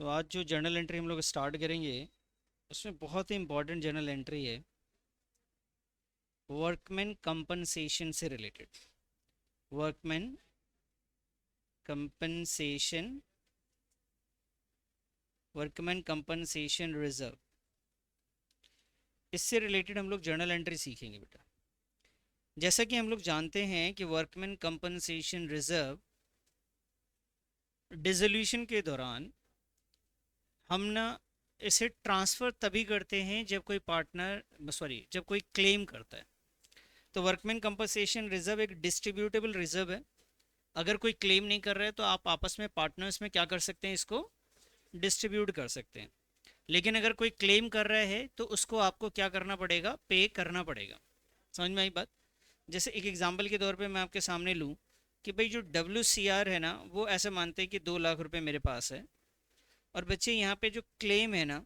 तो आज जो जर्नल एंट्री हम लोग स्टार्ट करेंगे उसमें बहुत ही इम्पोर्टेंट जर्नल एंट्री है वर्कमैन कंपनसेशन से related. Workman compensation, workman compensation reserve, इससे रिलेटेड हम लोग जर्नल एंट्री सीखेंगे बेटा। जैसा कि हम लोग जानते हैं कि वर्कमैन कंपनसेशन रिजर्व डिसोल्यूशन के दौरान हम ना इसे ट्रांसफ़र तभी करते हैं जब कोई पार्टनर जब कोई क्लेम करता है। तो वर्कमैन कंपनसेशन रिजर्व एक डिस्ट्रीब्यूटेबल रिजर्व है। अगर कोई क्लेम नहीं कर रहा है तो आप आपस में पार्टनर्स में क्या कर सकते हैं, इसको डिस्ट्रीब्यूट कर सकते हैं। लेकिन अगर कोई क्लेम कर रहा है तो उसको आपको क्या करना पड़ेगा, पे करना पड़ेगा। समझ में आई बात? जैसे एक एग्जांपल के तौर पे मैं आपके सामने लूँ कि भाई जो WCR है ना, वो ऐसे मानते हैं कि 2 लाख रुपए मेरे पास है, और बच्चे यहाँ पे जो क्लेम है ना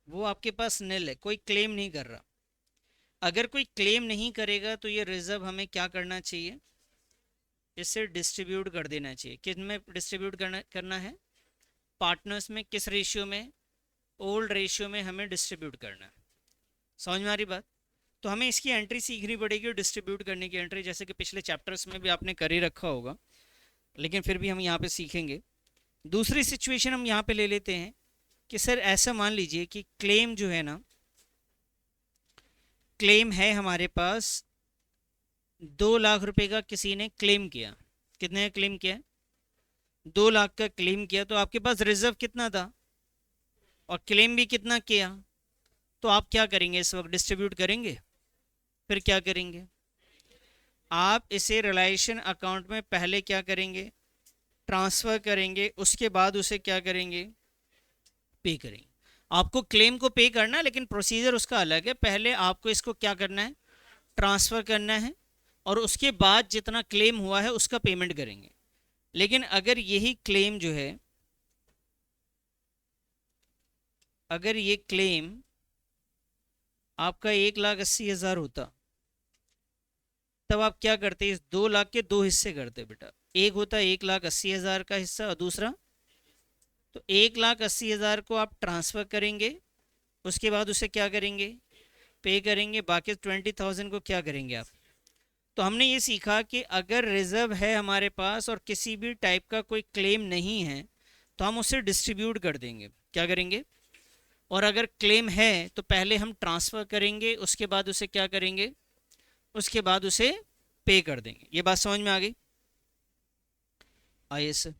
वो आपके पास निल है, कोई क्लेम नहीं कर रहा। अगर कोई क्लेम नहीं करेगा तो ये रिजर्व हमें क्या करना चाहिए, इसे डिस्ट्रीब्यूट कर देना चाहिए। किन में डिस्ट्रीब्यूट करना है? पार्टनर्स में। किस रेशियो में? ओल्ड रेशियो में हमें डिस्ट्रीब्यूट करना है। समझ में आ रही बात? तो हमें इसकी एंट्री सीखनी पड़ेगी, डिस्ट्रीब्यूट करने की एंट्री, जैसे कि पिछले चैप्टर्स में भी आपने कर ही रखा होगा, लेकिन फिर भी हम यहाँ पे सीखेंगे। दूसरी सिचुएशन हम यहाँ पे ले लेते हैं कि सर ऐसा मान लीजिए कि क्लेम जो है ना, क्लेम है हमारे पास 2 लाख रुपए का, किसी ने क्लेम किया। कितने का क्लेम किया? 2 लाख का क्लेम किया। तो आपके पास रिजर्व कितना था और क्लेम भी कितना किया? तो आप क्या करेंगे, इस वक्त डिस्ट्रीब्यूट करेंगे? फिर क्या करेंगे? आप इसे रिलायशन अकाउंट में पहले क्या करेंगे, ट्रांसफ़र करेंगे, उसके बाद उसे क्या करेंगे, पे करेंगे। आपको क्लेम को पे करना है, लेकिन प्रोसीजर उसका अलग है। पहले आपको इसको क्या करना है, ट्रांसफ़र करना है, और उसके बाद जितना क्लेम हुआ है उसका पेमेंट करेंगे। लेकिन अगर यही क्लेम जो है, अगर ये क्लेम आपका 1,80,000 होता, तब आप क्या करते? इस 2 लाख के दो हिस्से करते बेटा। एक होता 1,80,000 का हिस्सा, और दूसरा, तो 1,80,000 को आप ट्रांसफ़र करेंगे, उसके बाद उसे क्या करेंगे, पे करेंगे। बाकी 20,000 को क्या करेंगे आप? तो हमने ये सीखा कि अगर रिजर्व है हमारे पास और किसी भी टाइप का कोई क्लेम नहीं है तो हम उसे डिस्ट्रीब्यूट कर देंगे। क्या करेंगे? और अगर क्लेम है तो पहले हम ट्रांसफ़र करेंगे, उसके बाद उसे क्या करेंगे, उसके बाद उसे पे कर देंगे। ये बात समझ में आ गई? आइए सर,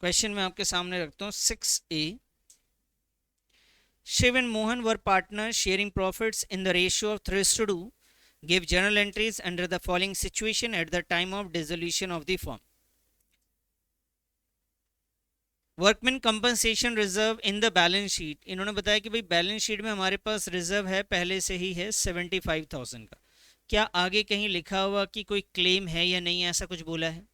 क्वेश्चन मैं आपके सामने रखता हूँ 6A। Shiv and Mohan were partners sharing profits in the ratio of 3:2. Give journal entries under the following situation at the time of dissolution of the firm. Workman compensation reserve in the balance sheet, इन्होंने बताया कि भाई balance sheet में हमारे पास reserve है, पहले से ही है 75,000 का। क्या आगे कहीं लिखा हुआ कि कोई क्लेम है या नहीं, ऐसा कुछ बोला है?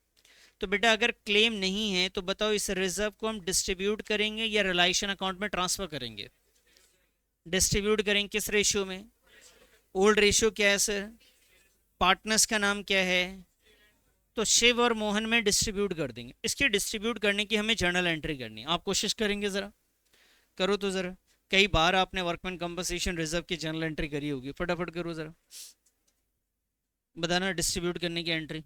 तो बेटा अगर क्लेम नहीं है तो बताओ इस रिजर्व को हम डिस्ट्रीब्यूट करेंगे या रिलायशन अकाउंट में ट्रांसफर करेंगे? डिस्ट्रीब्यूट करेंगे। किस रेशियो में? ओल्ड रेशियो क्या है सर? पार्टनर्स का नाम क्या है? तो शिव और मोहन में डिस्ट्रीब्यूट कर देंगे। इसके डिस्ट्रीब्यूट करने की हमें जर्नल एंट्री करनी है। आप कोशिश करेंगे ज़रा, करो तो ज़रा। कई बार आपने वर्कमैन कंपनसेशन रिजर्व की जर्नल एंट्री करी होगी, फटाफट करो ज़रा, बताना डिस्ट्रीब्यूट करने की एंट्री।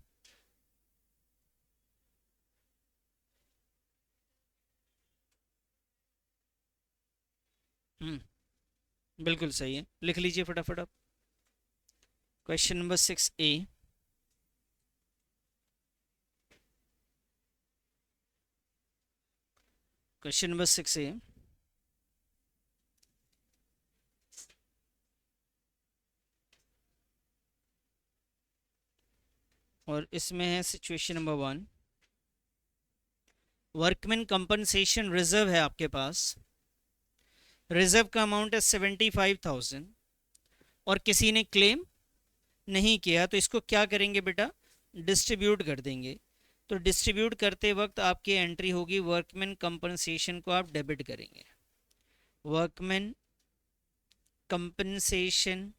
बिल्कुल सही है, लिख लीजिए फटाफट आप। Question number 6A। Question number 6A, और इसमें है situation number 1। Workman compensation reserve है आपके पास, रिजर्व का अमाउंट है 75,000, और किसी ने क्लेम नहीं किया, तो इसको क्या करेंगे बेटा, डिस्ट्रीब्यूट कर देंगे। तो डिस्ट्रीब्यूट करते वक्त आपकी एंट्री होगी वर्कमैन कंपनसेशन को आप डेबिट करेंगे। Workman compensation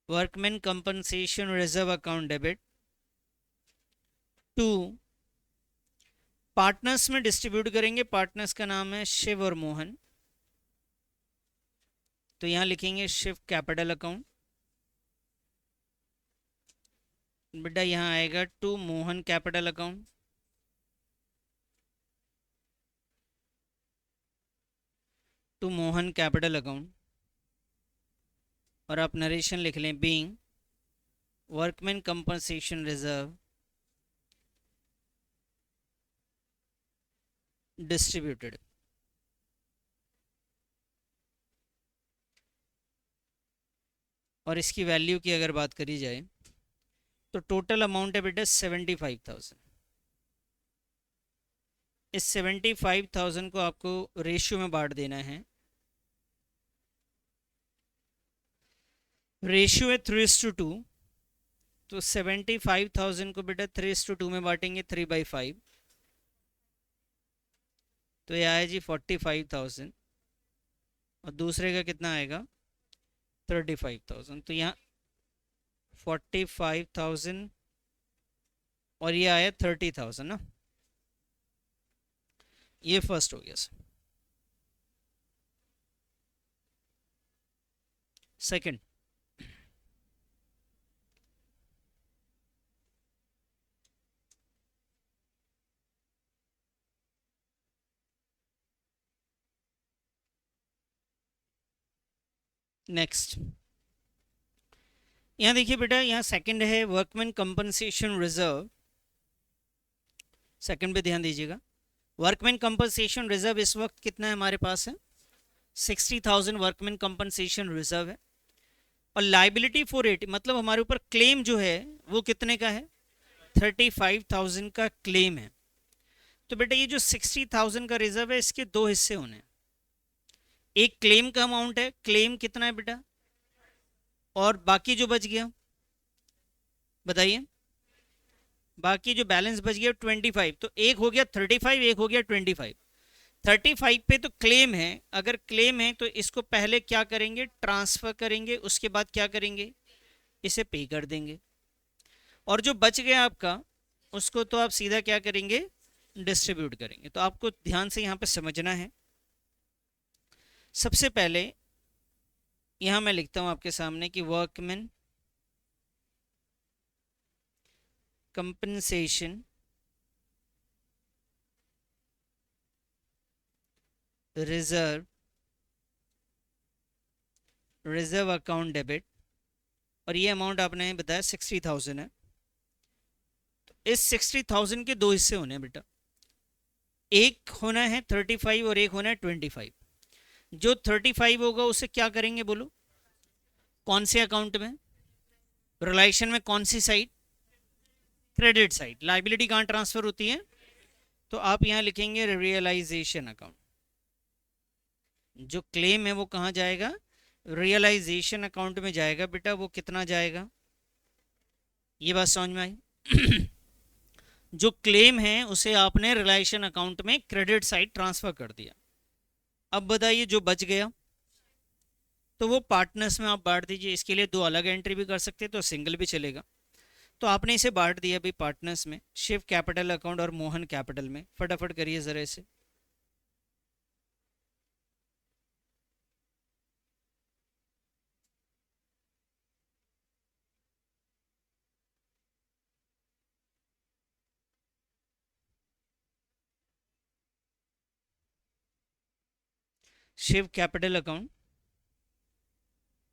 workman compensation reserve account debit to partners में डिस्ट्रीब्यूट करेंगे। पार्टनर्स का नाम है शिव और मोहन, तो यहां लिखेंगे शिव कैपिटल अकाउंट। बेटा यहां आएगा to Mohan capital account, to Mohan capital account, और आप नरेशन लिख लें being workman compensation reserve distributed. और इसकी वैल्यू की अगर बात करी जाए तो टोटल अमाउंट है बेटा 75,000। इस 75,000 को आपको रेशियो में बांट देना है। रेशियो है 3:2, तो 75,000 को बेटा 3:2 में बांटेंगे 3/5, तो ये आया जी 45,000, और दूसरे का कितना आएगा 35,000, तो यहाँ 45,000 और ये आया 30,000 ना। ये फर्स्ट हो गया सर। सेकंड, नेक्स्ट यहाँ देखिए बेटा, यहाँ सेकंड है वर्कमैन कंपनसेशन रिजर्व। सेकंड पे ध्यान दीजिएगा। वर्कमैन कंपनसेशन रिजर्व इस वक्त कितना है हमारे पास है 60,000 वर्कमैन कंपनसेशन रिजर्व है। और लाइबिलिटी 480, मतलब हमारे ऊपर क्लेम जो है वो कितने का है 35,000 का क्लेम है। तो बेटा ये जो 60,000 का रिजर्व है इसके दो हिस्से होने हैं। एक क्लेम का अमाउंट है, क्लेम कितना है बेटा, और बाकी जो बच गया बताइए, बाकी जो बैलेंस बच गया 25। तो एक हो गया 35, एक हो गया 25। 35 पे तो क्लेम है, अगर क्लेम है तो इसको पहले क्या करेंगे ट्रांसफर करेंगे, उसके बाद क्या करेंगे इसे पे कर देंगे। और जो बच गया आपका उसको तो आप सीधा क्या करेंगे डिस्ट्रीब्यूट करेंगे। तो आपको ध्यान से यहाँ पे समझना है। सबसे पहले यहाँ मैं लिखता हूँ आपके सामने कि workman compensation reserve account debit, और ये अमाउंट आपने बताया 60,000 है। तो इस 60,000 के दो हिस्से होने हैं बेटा, एक होना है 35 और एक होना है 25। जो 35 होगा उसे क्या करेंगे बोलो, कौन से अकाउंट में, रिलेशन में कौन सी साइड, क्रेडिट साइड। लाइबिलिटी कहाँ ट्रांसफर होती है, तो आप यहाँ लिखेंगे रियलाइजेशन अकाउंट। जो क्लेम है वो कहाँ जाएगा रियलाइजेशन अकाउंट में जाएगा बेटा। वो कितना जाएगा, ये बात समझ में आई। जो क्लेम है उसे आपने रियलाइजेशन अकाउंट में क्रेडिट साइड ट्रांसफर कर दिया। अब बताइए जो बच गया तो वो पार्टनर्स में आप बांट दीजिए। इसके लिए दो अलग एंट्री भी कर सकते हैं, तो सिंगल भी चलेगा। तो आपने इसे बांट दिया भाई पार्टनर्स में, शिव कैपिटल अकाउंट और मोहन कैपिटल में। फटाफट करिए जरा इसे। शिव कैपिटल अकाउंट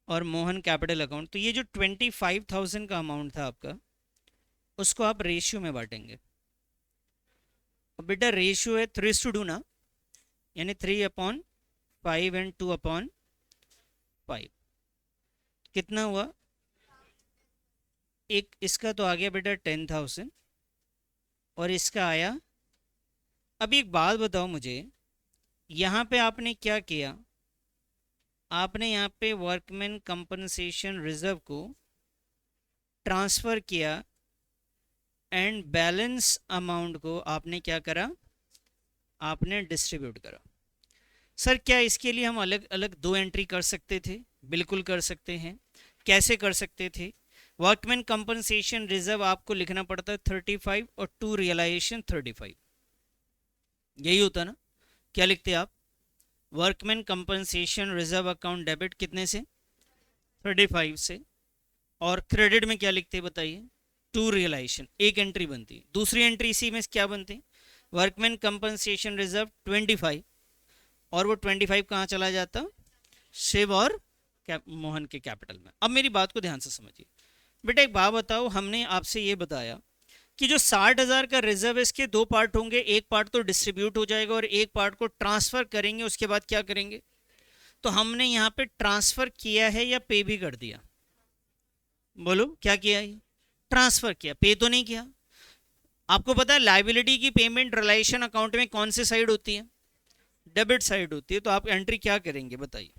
और मोहन कैपिटल अकाउंट। तो ये जो 25,000 का अमाउंट था आपका उसको आप रेशियो में बांटेंगे। अब बेटा रेशियो है 3:2 ना, यानी 3/5 एंड 2/5। कितना हुआ, एक इसका तो आ गया बेटा 10,000 और इसका आया। अब एक बात बताओ मुझे, यहाँ पे आपने क्या किया, आपने यहाँ पे वर्कमैन कंपनसेशन रिजर्व को ट्रांसफ़र किया एंड बैलेंस अमाउंट को आपने क्या करा, आपने डिस्ट्रीब्यूट करा। सर क्या इसके लिए हम अलग अलग दो एंट्री कर सकते थे, बिल्कुल कर सकते हैं। कैसे कर सकते थे? वर्कमैन कंपनसेशन रिजर्व आपको लिखना पड़ता है 35 और टू रियलाइजेशन 35, यही होता ना? क्या लिखते आप? Workman compensation reserve account debit कितने से? 35 से। और क्रेडिट में क्या लिखते हैं बताइए? टू रियलाइजेशन, एक एंट्री बनती है। दूसरी एंट्री इसी में क्या बनती है? वर्कमैन कंपनसेशन रिजर्व 25, और वो 25 कहाँ चला जाता? शिव और मोहन के कैपिटल में। अब मेरी बात को ध्यान से समझिए बेटा, एक बात बताओ, हमने आपसे ये बताया कि जो 60,000 का रिजर्व है इसके दो पार्ट होंगे, एक पार्ट तो डिस्ट्रीब्यूट हो जाएगा और एक पार्ट को ट्रांसफर करेंगे, उसके बाद क्या करेंगे? तो हमने यहाँ पे ट्रांसफर किया है या पे भी कर दिया? बोलो क्या किया है? ट्रांसफर किया, पे तो नहीं किया। आपको पता है लाइबिलिटी की पेमेंट रिलेशन अकाउंट में कौन सी साइड होती है? डेबिट साइड होती है। तो आप एंट्री क्या करेंगे बताइए?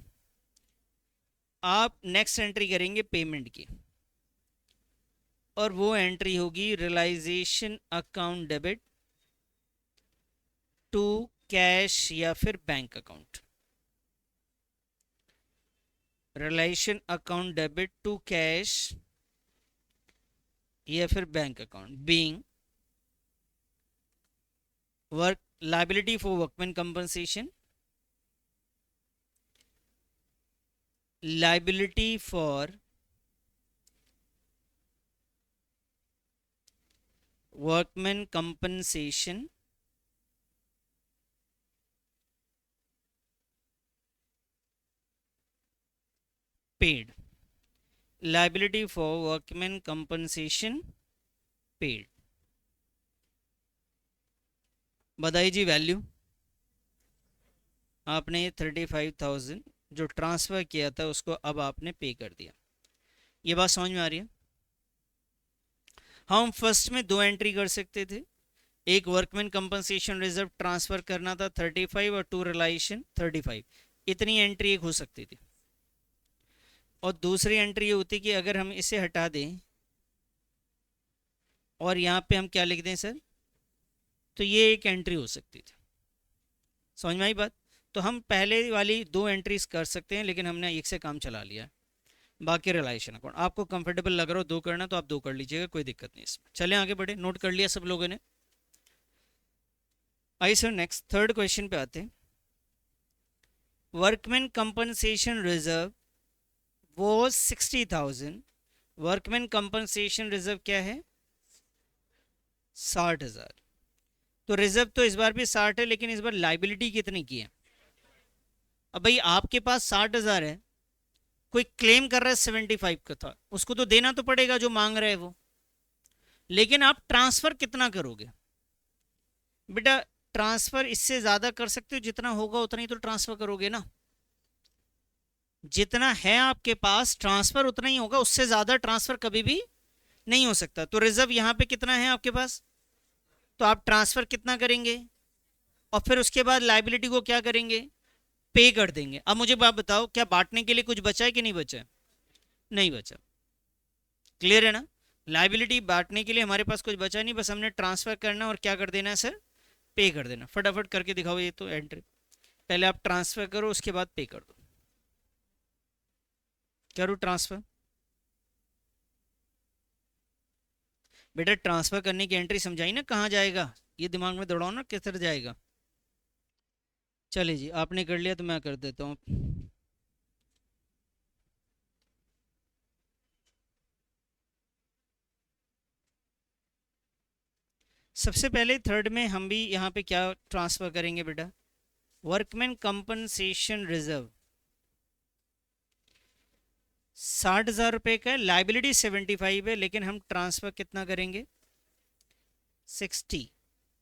आप नेक्स्ट एंट्री करेंगे पेमेंट की, और वो एंट्री होगी realisation account debit to cash या फिर bank account. Realisation account debit to cash या फिर bank account being work liability for workman compensation, liability for workman compensation paid, liability for workman compensation paid। बताइए जी value. आपने 35,000 जो transfer किया था उसको अब आपने पे कर दिया। ये बात समझ में आ रही है? हम फर्स्ट में दो एंट्री कर सकते थे, एक वर्कमैन कंपनसेशन रिजर्व ट्रांसफर करना था 35 और टू रियलाइजेशन 35, इतनी एंट्री एक हो सकती थी। और दूसरी एंट्री ये होती कि अगर हम इसे हटा दें और यहाँ पे हम क्या लिख दें सर, तो ये एक एंट्री हो सकती थी। समझ में आई बात? तो हम पहले वाली दो एंट्रीज कर सकते हैं, लेकिन हमने एक से काम चला लिया। बाकी रियलाइजेशन अकाउंट आपको कंफर्टेबल लग रहा हो दो करना तो आप दो कर लीजिएगा, कोई दिक्कत नहीं इसमें। चलें आगे बढ़े, नोट कर लिया सब लोगों ने? आइए सर नेक्स्ट थर्ड क्वेश्चन पे आते हैं। वर्कमैन कंपनसेशन रिजर्व वो 60,000, वर्कमैन कंपनसेशन रिजर्व क्या है? 60,000। तो रिजर्व तो इस बार भी 60 है, लेकिन इस बार लाइबिलिटी कितनी की है? अब भाई आपके पास 60,000 है, कोई क्लेम कर रहा है 75 का था, उसको तो देना तो पड़ेगा जो मांग रहे हैं वो। लेकिन आप ट्रांसफर कितना करोगे बेटा? ट्रांसफर इससे ज्यादा कर सकते हो, जितना होगा उतना ही तो ट्रांसफर करोगे ना। जितना है आपके पास ट्रांसफर उतना ही होगा, उससे ज्यादा ट्रांसफर कभी भी नहीं हो सकता। तो रिजर्व यहाँ पे कितना है आपके पास, तो आप ट्रांसफर कितना करेंगे और फिर उसके बाद लाइबिलिटी को क्या करेंगे? पे कर देंगे। अब मुझे बात बताओ, क्या बांटने के लिए कुछ बचा है कि नहीं बचा? नहीं बचा। क्लियर है ना? लाइबिलिटी बांटने के लिए हमारे पास कुछ बचा नहीं, बस हमने ट्रांसफर करना और क्या कर देना है सर? पे कर देना। फटाफट करके दिखाओ ये तो एंट्री। पहले आप ट्रांसफर करो, उसके बाद पे कर दो। करो ट्रांसफर। बेटा ट्रांसफर करने की एंट्री समझाई ना, कहाँ जाएगा ये दिमाग में दौड़ाओ ना, किस तरह जाएगा। चलिए जी, आपने कर लिया तो मैं कर देता हूँ। सबसे पहले थर्ड में हम भी यहाँ पे क्या ट्रांसफर करेंगे बेटा? वर्कमैन कंपनसेशन रिजर्व 60,000 रुपये का है, लाइबिलिटी 75 है, लेकिन हम ट्रांसफर कितना करेंगे? 60।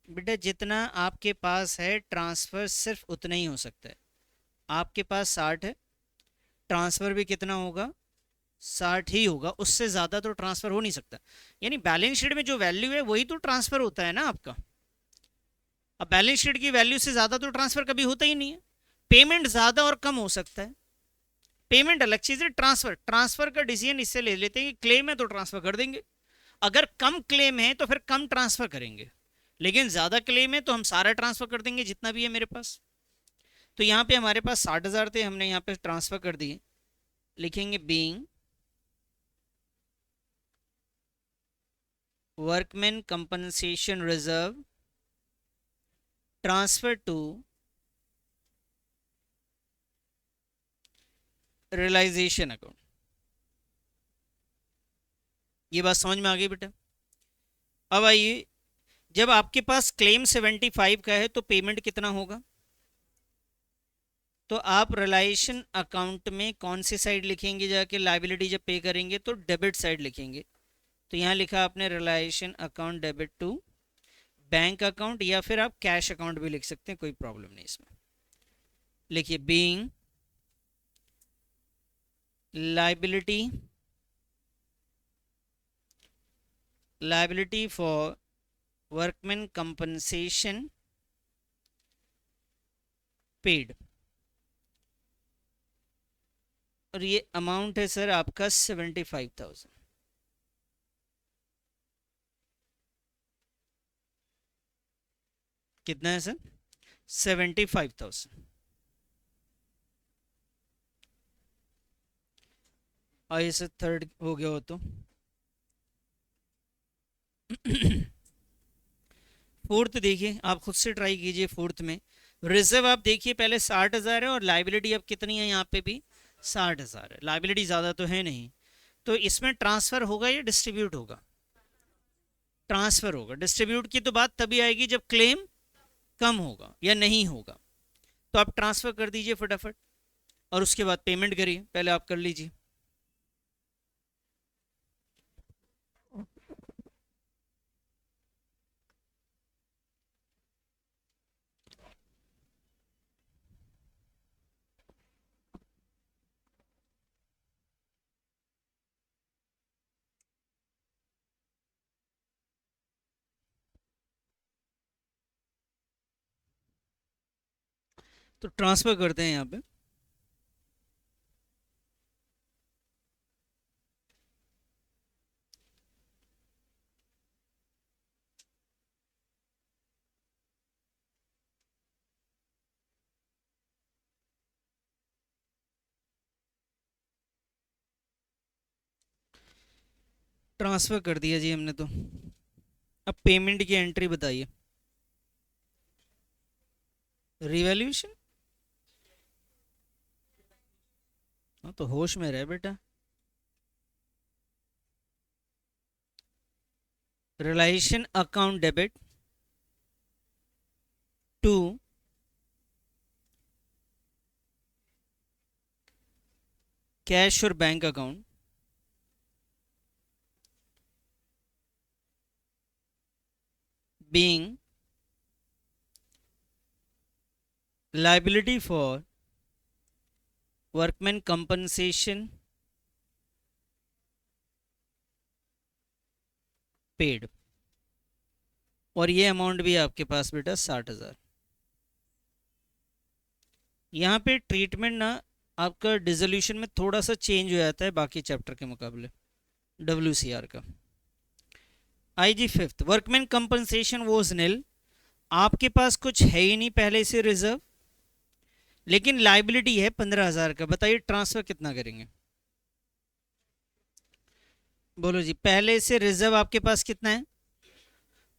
बेटा जितना आपके पास है ट्रांसफर सिर्फ उतना ही हो सकता है। आपके पास 60 है, ट्रांसफर भी कितना होगा? 60 ही होगा, उससे ज़्यादा तो ट्रांसफर हो नहीं सकता। यानी बैलेंस शीट में जो वैल्यू है वही तो ट्रांसफर होता है ना आपका। अब बैलेंस शीट की वैल्यू से ज़्यादा तो ट्रांसफर कभी होता ही नहीं है। पेमेंट ज़्यादा और कम हो सकता है, पेमेंट अलग चीज़ है। ट्रांसफर ट्रांसफर का डिसीजन इससे ले लेते हैं कि क्लेम है तो ट्रांसफर कर देंगे, अगर कम क्लेम है तो फिर कम ट्रांसफर करेंगे, लेकिन ज़्यादा क्लेम है तो हम सारा ट्रांसफर कर देंगे जितना भी है मेरे पास। तो यहाँ पे हमारे पास 60,000 थे, हमने यहाँ पे ट्रांसफर कर दिए। लिखेंगे being workman compensation reserve transfer to realisation account. ये बात समझ में आ गई बेटा? अब आइए, जब आपके पास क्लेम 75 का है तो पेमेंट कितना होगा? तो आप रिलायशन अकाउंट में कौन सी साइड लिखेंगे जाके? लाइबिलिटी जब पे करेंगे तो डेबिट साइड लिखेंगे। तो यहाँ लिखा आपने realisation account debit to bank account, या फिर आप कैश अकाउंट भी लिख सकते हैं, कोई प्रॉब्लम नहीं इसमें। लिखिए being liability for workman compensation paid, और ये अमाउंट है सर आपका 75,000। कितना है सर? 75,000। आइए सर थर्ड हो गया हो तो फोर्थ देखिए, आप खुद से ट्राई कीजिए। फोर्थ में रिजर्व आप देखिए पहले 60,000 है और लाइबिलिटी अब कितनी है? यहाँ पे भी 60,000 है। लाइबिलिटी ज़्यादा तो है नहीं, तो इसमें ट्रांसफ़र होगा या डिस्ट्रीब्यूट होगा? ट्रांसफ़र होगा। डिस्ट्रीब्यूट की तो बात तभी आएगी जब क्लेम कम होगा या नहीं होगा। तो आप ट्रांसफ़र कर दीजिए फटाफट और उसके बाद पेमेंट करिए। पहले आप कर लीजिए। तो ट्रांसफ़र करते हैं यहाँ पे। ट्रांसफ़र कर दिया जी हमने तो। अब पेमेंट की एंट्री बताइए। रिवैल्यूएशन? हाँ तो होश में रहे बेटा। Relation account debit to cash और bank account being liability for workman compensation paid, और ये अमाउंट भी आपके पास बेटा 60,000। यहाँ पे ट्रीटमेंट ना आपका डिसोल्यूशन में थोड़ा सा चेंज हो जाता है बाकी चैप्टर के मुकाबले, WCR का। IG fifth, workman compensation was nil. आपके पास कुछ है ही नहीं पहले से रिजर्व, लेकिन लाइबिलिटी है 15,000 का। बताइए ट्रांसफर कितना करेंगे? बोलो जी, पहले से रिजर्व आपके पास कितना है?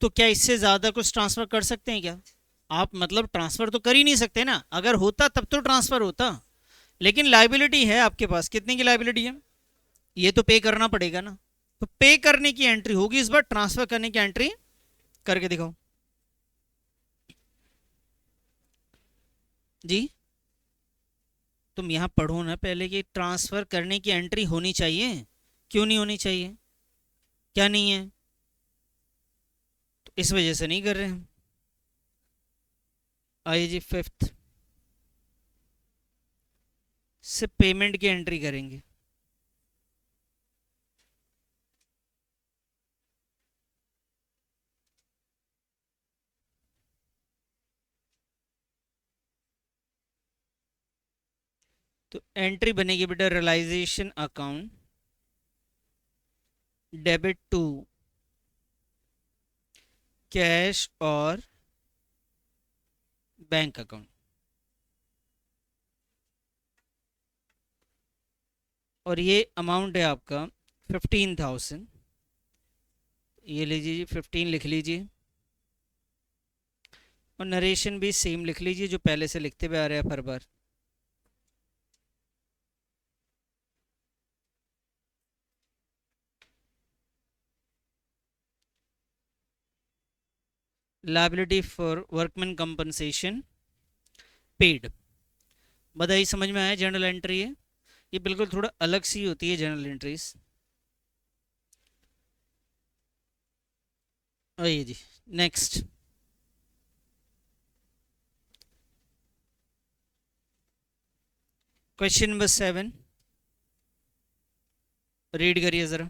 तो क्या इससे ज्यादा कुछ ट्रांसफर कर सकते हैं क्या आप? मतलब ट्रांसफर तो कर ही नहीं सकते ना। अगर होता तब तो ट्रांसफर होता, लेकिन लाइबिलिटी है आपके पास। कितने की लाइबिलिटी है? ये तो पे करना पड़ेगा ना। तो पे करने की एंट्री होगी इस बार, ट्रांसफर करने की एंट्री करके दिखाओ जी। तुम यहां पढ़ो ना पहले कि ट्रांसफर करने की एंट्री होनी चाहिए। क्यों नहीं होनी चाहिए? क्या नहीं है? तो इस वजह से नहीं कर रहे हैं। आइए जी फिफ्थ, से पेमेंट की एंट्री करेंगे। तो एंट्री बनेगी बेटा realisation account debit to cash और बैंक अकाउंट, और ये अमाउंट है आपका 15,000। ये लीजिए जी 15 लिख लीजिए, और नरेशन भी सेम लिख लीजिए जो पहले से लिखते हुए आ रहे हैं हर बार। Liability for workman compensation paid, बताइए समझ में आया? जर्नल एंट्री है ये, बिल्कुल थोड़ा अलग सी होती है जर्नल एंट्रीज। आइए जी नेक्स्ट। क्वेश्चन नंबर 7 रीड करिए ज़रा।